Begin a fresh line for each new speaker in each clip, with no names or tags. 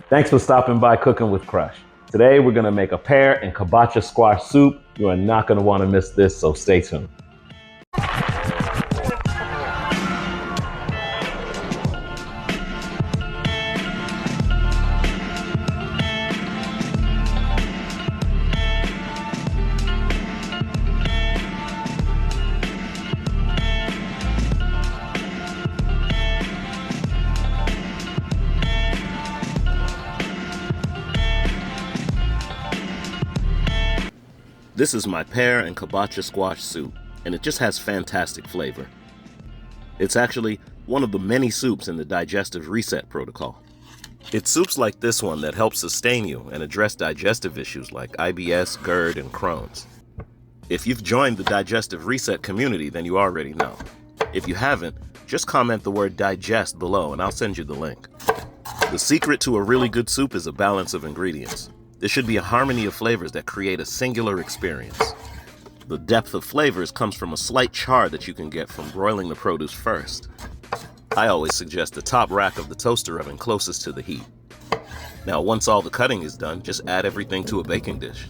Thanks for stopping by Cooking with Crush. Today we're gonna make a pear and kabocha squash soup. You are not gonna wanna miss this, so stay tuned. This is my pear and kabocha squash soup, and it just has fantastic flavor. It's actually one of the many soups in the Digestive Reset Protocol. It's soups like this one that help sustain you and address digestive issues like IBS, GERD, and Crohn's. If you've joined the Digestive Reset community, then you already know. If you haven't, just comment the word digest below and I'll send you the link. The secret to a really good soup is a balance of ingredients. There should be a harmony of flavors that create a singular experience. The depth of flavors comes from a slight char that you can get from broiling the produce first. I always suggest the top rack of the toaster oven closest to the heat. Now, once all the cutting is done, just add everything to a baking dish.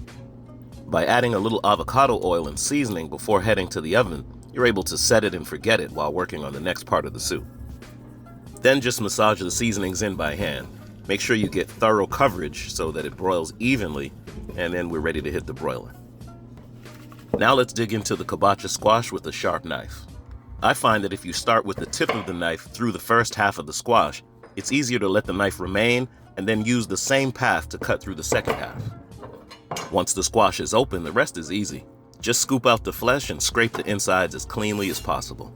By adding a little avocado oil and seasoning before heading to the oven, you're able to set it and forget it while working on the next part of the soup. Then just massage the seasonings in by hand. Make sure you get thorough coverage so that it broils evenly, and then we're ready to hit the broiler. Now let's dig into the kabocha squash with a sharp knife. I find that if you start with the tip of the knife through the first half of the squash, it's easier to let the knife remain and then use the same path to cut through the second half. Once the squash is open, the rest is easy. Just scoop out the flesh and scrape the insides as cleanly as possible.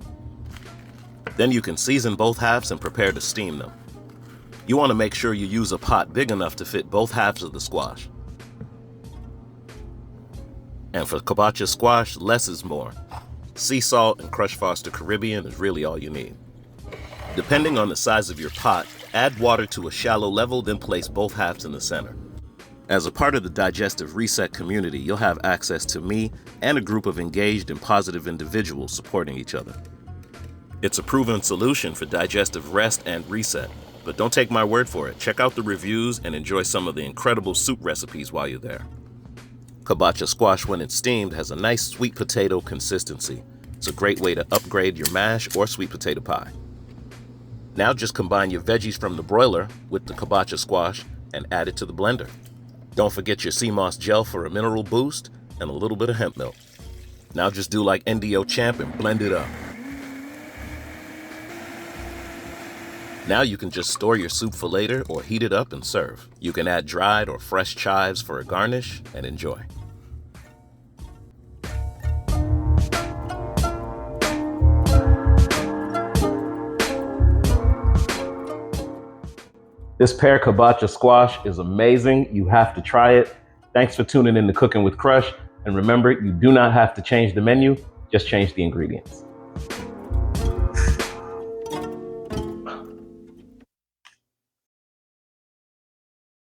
Then you can season both halves and prepare to steam them. You want to make sure you use a pot big enough to fit both halves of the squash. And for kabocha squash, less is more. Sea salt and crushed Foster Caribbean is really all you need. Depending on the size of your pot, add water to a shallow level, then place both halves in the center. As a part of the Digestive Reset community, you'll have access to me and a group of engaged and positive individuals supporting each other. It's a proven solution for digestive rest and reset. But don't take my word for it. Check out the reviews and enjoy some of the incredible soup recipes while you're there. Kabocha squash, when it's steamed, has a nice sweet potato consistency. It's a great way to upgrade your mash or sweet potato pie. Now just combine your veggies from the broiler with the kabocha squash and add it to the blender. Don't forget your SEAMOSS gel for a mineral boost and a little bit of hemp milk. Now just do like NDO Champ and blend it up. Now you can just store your soup for later or heat it up and serve. You can add dried or fresh chives for a garnish and enjoy. This pear kabocha squash is amazing. You have to try it. Thanks for tuning in to Cooking with Crush. And remember, you do not have to change the menu, just change the ingredients.